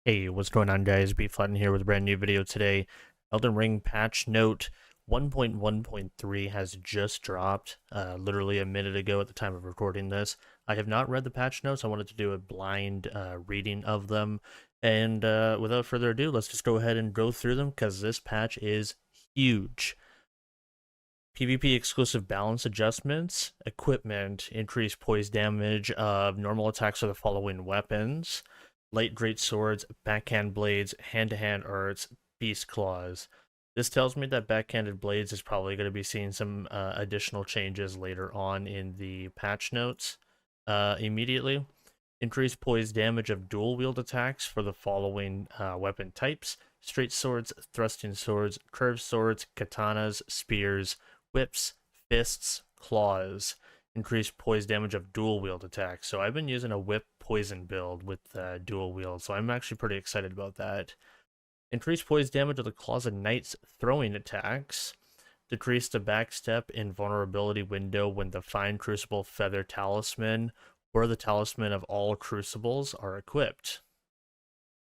Hey, what's going on, guys? Bflattened here with a brand new video today. Elden Ring patch note 1.1.3 has just dropped, literally a minute ago at the time of recording this. I have not read the patch notes. I wanted to do a blind reading of them. And without further ado, let's just go ahead and go through them because this patch is huge. PvP exclusive balance adjustments, equipment, increased poise damage of normal attacks of the following weapons, light great swords, backhand blades, hand-to-hand arts, beast claws. This tells me that backhanded blades is probably going to be seeing some additional changes later on in the patch notes immediately. Increased poise damage of dual wield attacks for the following weapon types: straight swords, thrusting swords, curved swords, katanas, spears, whips, fists, claws. Increased poise damage of dual wield attacks. So I've been using a whip poison build with dual wield, so I'm actually pretty excited about that. Increased poise damage of the claws of knights throwing attacks. Decrease the backstep invulnerability window when the fine crucible feather talisman or the talisman of all crucibles are equipped.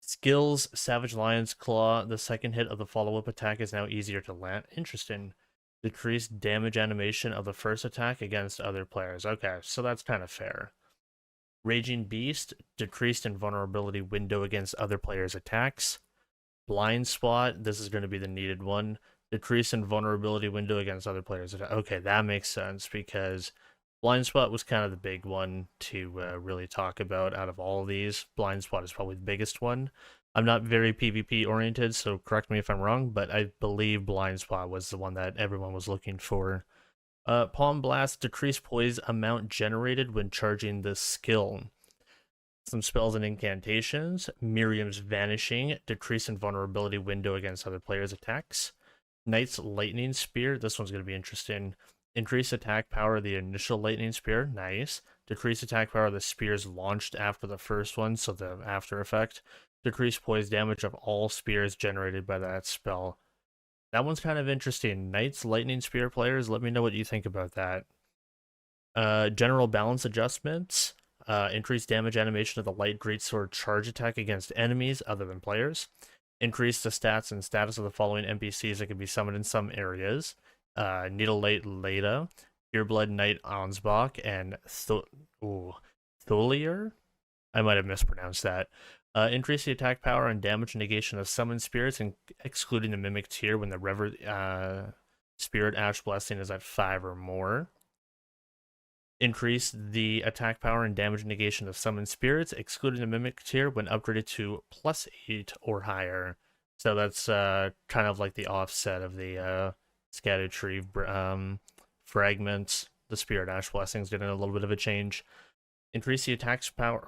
Skills: Savage Lion's Claw. The second hit of the follow-up attack is now easier to land. Interesting. Decreased damage animation of the first attack against other players. Okay, so that's kind of fair. Raging Beast. Decreased invulnerability window against other players' attacks. Blind Spot. This is going to be the needed one. Decreased invulnerability window against other players' attacks. Okay, that makes sense because Blind Spot was kind of the big one to really talk about out of all of these. Blind Spot is probably the biggest one. I'm not very PvP oriented, so correct me if I'm wrong, but I believe Blind Spot was the one that everyone was looking for. Palm Blast. Decreased poise amount generated when charging this skill. Some spells and incantations. Miriam's Vanishing. Decrease invulnerability window against other players' attacks. Knight's Lightning Spear. This one's going to be interesting. Increase attack power of the initial lightning spear. Nice. Decrease attack power of the spears launched after the first one, so the after effect. Decrease poise damage of all spears generated by that spell. That one's kind of interesting. Knight's Lightning Spear players, let me know what you think about that. General balance adjustments. Increase damage animation of the light greatsword charge attack against enemies other than players. Increase the stats and status of the following NPCs that can be summoned in some areas. Needle Light Leda, Pureblood Knight Ansbach, and Tholier? I might have mispronounced that. Increase the attack power and damage negation of summoned spirits, and excluding the Mimic tier when the Spirit Ash Blessing is at 5 or more. Increase the attack power and damage negation of summoned spirits, excluding the Mimic tier when upgraded to +8 or higher. So that's kind of like the offset of the Scattered Tree fragments. The Spirit Ash Blessings getting a little bit of a change. Increase the attack power.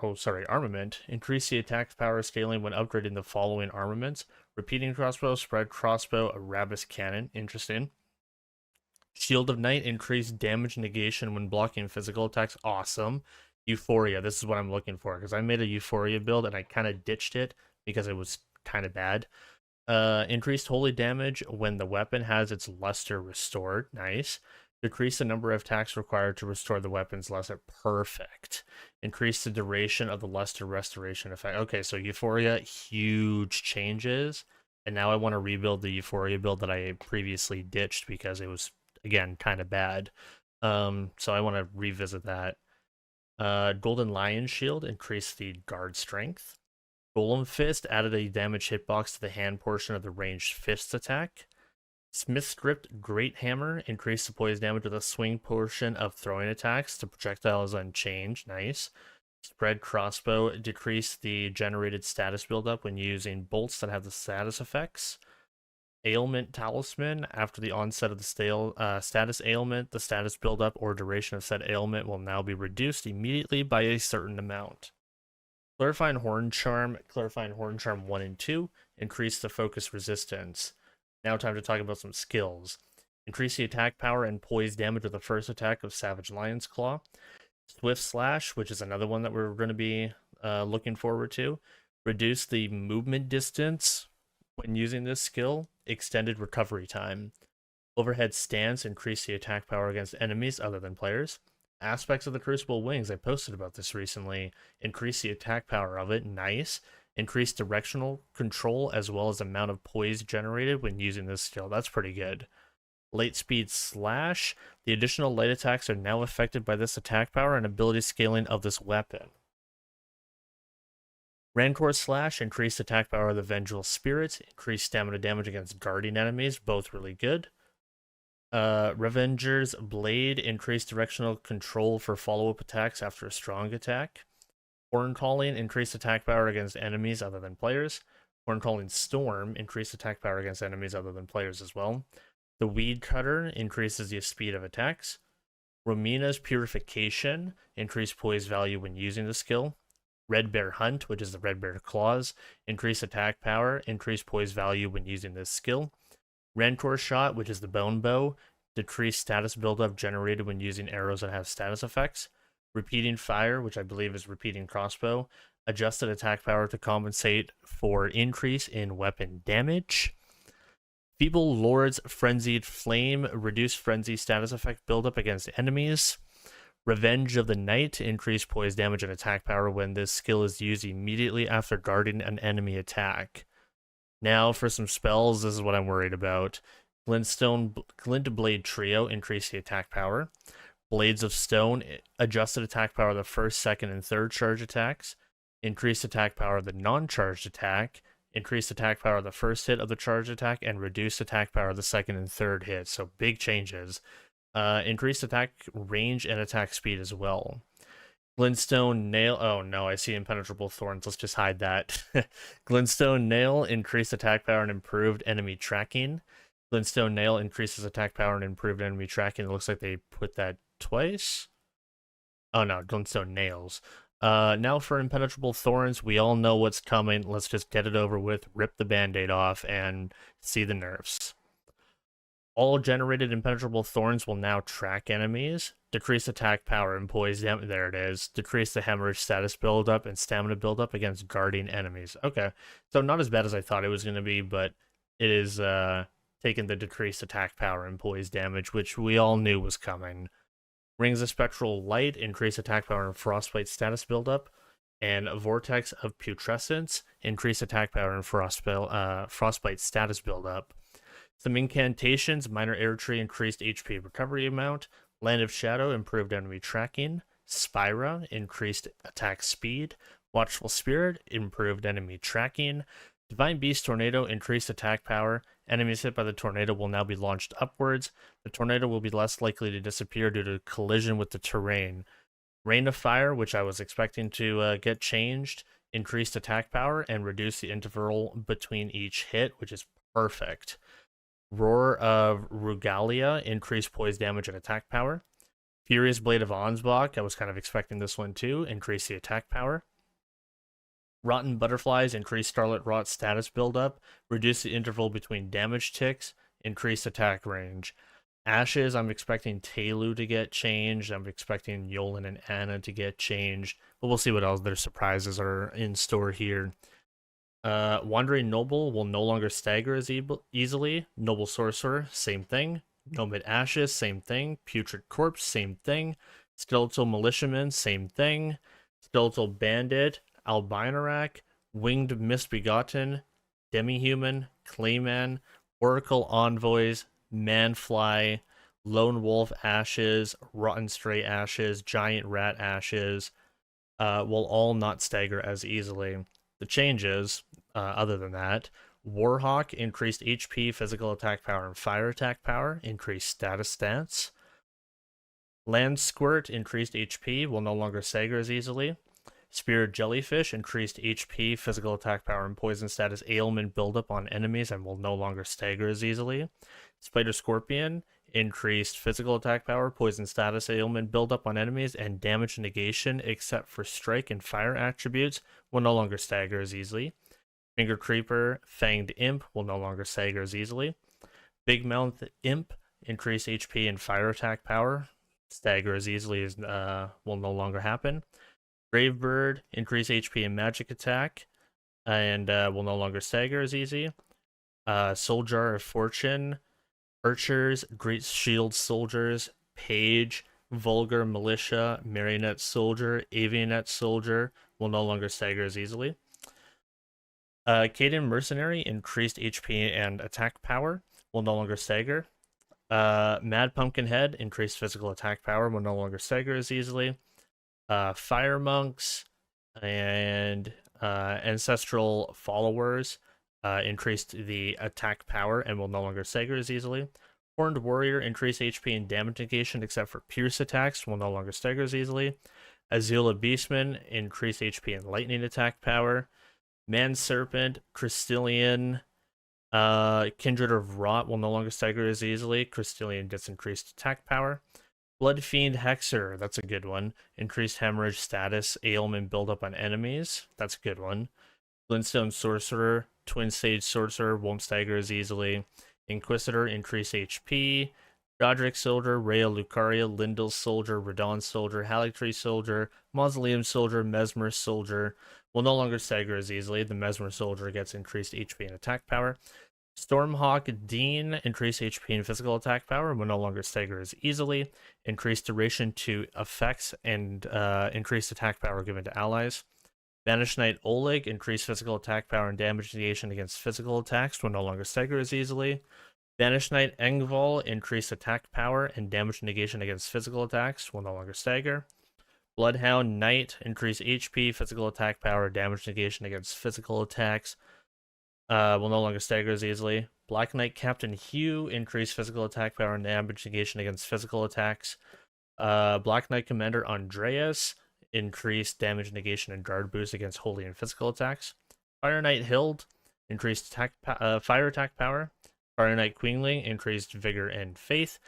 Armament. Increase the attack power scaling when upgrading the following armaments: repeating crossbow, spread crossbow, a Rabus cannon. Interesting. Shield of Night. Increased damage negation when blocking physical attacks. Awesome. Euphoria. This is what I'm looking for because I made a Euphoria build and I kind of ditched it because it was kind of bad. Increased holy damage when the weapon has its luster restored. Nice. Decrease the number of attacks required to restore the weapon's luster. Perfect. Increase the duration of the luster restoration effect. Okay, so Euphoria, huge changes. And now I want to rebuild the Euphoria build that I previously ditched because it was, again, kind of bad. So I want to revisit that. Golden Lion Shield, increase the guard strength. Golem Fist, added a damage hitbox to the hand portion of the ranged fist attack. Smith Script Great Hammer, increase the poise damage of the swing portion of throwing attacks. The projectile is unchanged. Nice. Spread Crossbow, decrease the generated status buildup when using bolts that have the status effects. Ailment Talisman, after the onset of the status ailment, the status buildup or duration of said ailment will now be reduced immediately by a certain amount. Clarifying Horn Charm 1 and 2, increase the focus resistance. Now time to talk about some skills. Increase the attack power and poise damage of the first attack of Savage Lion's Claw. Swift Slash, which is another one that we're going to be looking forward to. Reduce the movement distance when using this skill. Extended recovery time. Overhead Stance, increase the attack power against enemies other than players. Aspects of the Crucible Wings, I posted about this recently. Increase the attack power of it. Nice. increased directional control as well as amount of poise generated when using this skill. That's pretty good. Light speed slash. The additional light attacks are now affected by this attack power and ability scaling of this weapon. Rancor slash. Increased attack power of the Vengeful Spirit. Increased stamina damage against guarding enemies. Both really good. Revenger's Blade. Increased directional control for follow-up attacks after a strong attack. Horn Calling. Increased attack power against enemies other than players. Horn Calling Storm. Increased attack power against enemies other than players as well. The Weed Cutter increases the speed of attacks. Romina's Purification, increased poise value when using the skill. Red Bear Hunt, which is the Red Bear Claws, increased attack power, increased poise value when using this skill. Rancor Shot, which is the Bone Bow, decreased status buildup generated when using arrows that have status effects. Repeating Fire, which I believe is Repeating Crossbow, adjusted attack power to compensate for increase in weapon damage. Feeble Lord's Frenzied Flame, reduced frenzy status effect buildup against enemies. Revenge of the Night, increased poise damage and attack power when this skill is used immediately after guarding an enemy attack. Now for some spells, this is what I'm worried about. Glint Blade Trio, increased the attack power. Blades of Stone, adjusted attack power of the first, second, and third charge attacks. Increased attack power of the non-charged attack. Increased attack power of the first hit of the charge attack, and reduced attack power of the second and third hit. So big changes. Increased attack range and attack speed as well. Glintstone Nail. Oh no, I see Impenetrable Thorns. Let's just hide that. Glintstone Nail, increased attack power and improved enemy tracking. Glintstone Nail increases attack power and improved enemy tracking. It looks like they put that twice. Oh no, Glintstone Nails. Now for Impenetrable Thorns, we all know what's coming. Let's just get it over with, rip the band-aid off, and see the nerfs. All generated Impenetrable Thorns will now track enemies, decrease attack power and poise damage, there it is, decrease the hemorrhage status buildup and stamina buildup against guarding enemies. Okay, so not as bad as I thought it was going to be, but it is taking the decreased attack power and poise damage, which we all knew was coming. Rings of Spectral Light, increase attack power and frostbite status buildup. And Vortex of Putrescence, increase attack power and frostbite status buildup. Some incantations, minor erdtree, increased HP recovery amount. Land of Shadow, improved enemy tracking. Spira, increased attack speed. Watchful Spirit, improved enemy tracking. Divine Beast Tornado, increased attack power. Enemies hit by the tornado will now be launched upwards. The tornado will be less likely to disappear due to collision with the terrain. Rain of Fire, which I was expecting to get changed, increased attack power and reduced the interval between each hit, which is perfect. Roar of Rugalia, increased poise damage and attack power. Furious Blade of Ansbach, I was kind of expecting this one too, increased the attack power. Rotten Butterflies, increased Scarlet Rot status buildup, reduce the interval between damage ticks, increased attack range. Ashes, I'm expecting Telu to get changed. I'm expecting Yolan and Anna to get changed. But we'll see what else their surprises are in store here. Wandering Noble will no longer stagger as easily. Noble Sorcerer, same thing. Nomad Ashes, same thing. Putrid Corpse, same thing. Skeletal Militiaman, same thing. Skeletal Bandit, Albinarak, Winged Misbegotten, Demi-Human, Clayman, Oracle Envoys, Manfly, Lone Wolf Ashes, Rotten Stray Ashes, Giant Rat Ashes, will all not stagger as easily. The changes, other than that, Warhawk, increased HP, physical attack power, and fire attack power, increased status stats. Land Squirt, increased HP, will no longer stagger as easily. Spirit Jellyfish, increased HP, physical attack power, and poison status ailment buildup on enemies and will no longer stagger as easily. Spider Scorpion, increased physical attack power, poison status ailment buildup on enemies, and damage negation except for strike and fire attributes will no longer stagger as easily. Finger Creeper, Fanged Imp will no longer stagger as easily. Big Mouth Imp, increased HP and fire attack power, stagger as easily as will no longer happen. Gravebird, increase HP and magic attack, and will no longer stagger as easy. Soldier of Fortune, Archers, Great Shield Soldiers, Page, Vulgar Militia, Marionette Soldier, Avionet Soldier will no longer stagger as easily. Caden Mercenary, increased HP and attack power, will no longer stagger. Mad Pumpkinhead, increased physical attack power, will no longer stagger as easily. Fire Monks and Ancestral Followers increased the attack power and will no longer stagger as easily. Horned Warrior, increased HP and damage negation except for pierce attacks, will no longer stagger as easily. Azula Beastman, increased HP and lightning attack power. Man Serpent, Crystallian, Kindred of Rot will no longer stagger as easily. Crystallian gets increased attack power. Blood Fiend Hexer, that's a good one. Increased hemorrhage status, ailment buildup on enemies, that's a good one. Glintstone Sorcerer, Twin Stage Sorcerer, won't stagger as easily. Inquisitor, increased HP. Godric Soldier, Rhea Lucaria, Lindell Soldier, Radon Soldier, Halictree Soldier, Mausoleum Soldier, Mesmer Soldier will no longer stagger as easily. The Mesmer Soldier gets increased HP and attack power. Stormhawk Dean, increased HP and physical attack power, will no longer stagger as easily. Increased duration to effects and increased attack power given to allies. Banished Knight Oleg, increased physical attack power and damage negation against physical attacks, will no longer stagger as easily. Banished Knight Engval, increased attack power and damage negation against physical attacks, will no longer stagger. Bloodhound Knight, increased HP, physical attack power, damage negation against physical attacks, will no longer stagger as easily. Black Knight Captain Hugh, increased physical attack power and damage negation against physical attacks. Black Knight Commander Andreas, increased damage negation and guard boost against holy and physical attacks. Fire Knight Hild, increased fire attack power. Fire Knight Queenling, increased vigor and faith.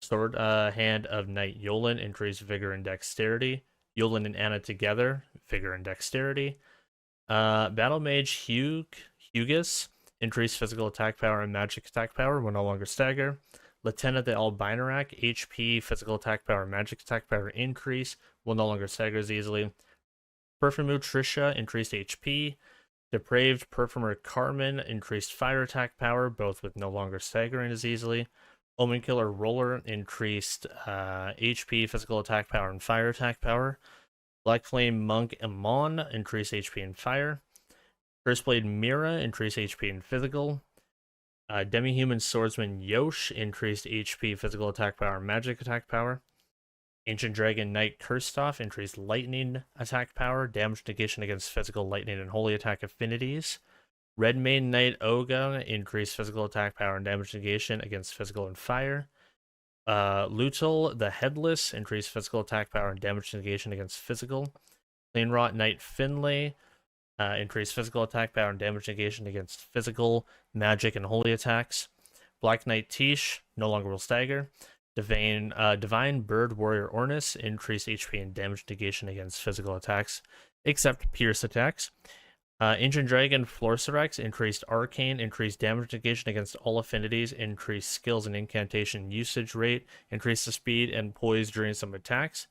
Sword Hand of Knight Yolan, increased vigor and dexterity. Yolan and Anna together, vigor and dexterity. Battle Mage Hugus, increased physical attack power and magic attack power, will no longer stagger. Lieutenant the Albinarak, HP, physical attack power, magic attack power increase, will no longer stagger as easily. Perfume Trisha, increased HP. Depraved Perfumer Carmen, increased fire attack power, both with no longer staggering as easily. Omen Killer Roller, increased HP, physical attack power, and fire attack power. Black Flame Monk Amon, increased HP and fire. Curseblade Mira, increased HP and physical. Demi-Human Swordsman Yosh, increased HP, physical attack power, and magic attack power. Ancient Dragon Knight Kirstoff, increased lightning attack power, damage negation against physical, lightning, and holy attack affinities. Redmane Knight Oga, increased physical attack power and damage negation against physical and fire. Lutal the Headless, increased physical attack power and damage negation against physical. Cleanrot Knight Finlay, increased physical attack power and damage negation against physical, magic, and holy attacks. Black Knight Tish, no longer will stagger. Divine Bird Warrior Ornis, increased HP and damage negation against physical attacks, except pierce attacks. Ancient Dragon Florcerex, increased Arcane, increased damage negation against all affinities, increased skills and incantation usage rate, increased the speed and poise during some attacks.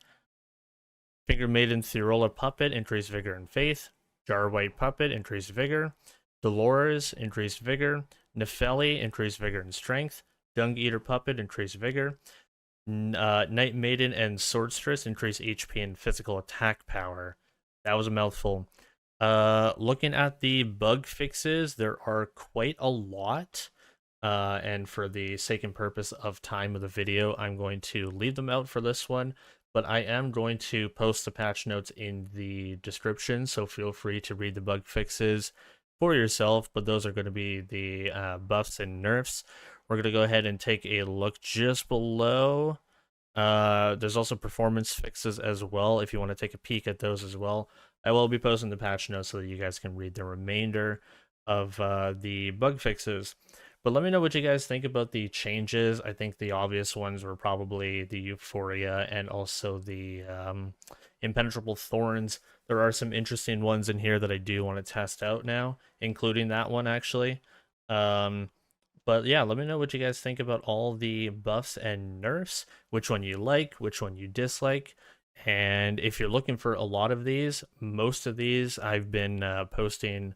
Finger Maiden Thirola Puppet, increased vigor and faith. Jar White Puppet, increased vigor. Dolores, increased vigor. Nefeli, increased vigor and strength. Dung Eater Puppet, increased vigor. Night Maiden and Swordstress, increased HP and physical attack power. That was a mouthful. Looking at the bug fixes, there are quite a lot. And for the sake and purpose of time of the video, I'm going to leave them out for this one. But I am going to post the patch notes in the description, so feel free to read the bug fixes for yourself. But those are going to be the buffs and nerfs. We're going to go ahead and take a look just below. There's also performance fixes as well, if you want to take a peek at those as well. I will be posting the patch notes so that you guys can read the remainder of the bug fixes. But let me know what you guys think about the changes. I think the obvious ones were probably the Euphoria and also the Impenetrable Thorns. There are some interesting ones in here that I do want to test out now, including that one actually. But yeah, let me know what you guys think about all the buffs and nerfs, which one you like, which one you dislike. And if you're looking for a lot of these, most of these I've been posting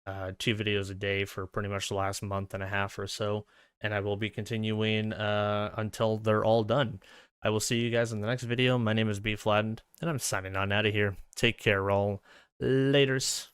2 videos a day for pretty much the last month and a half or so, and I will be continuing until they're all done. I will see you guys in the next video. My name is Bflattened, and I'm signing on out of here. Take care, all. Laters.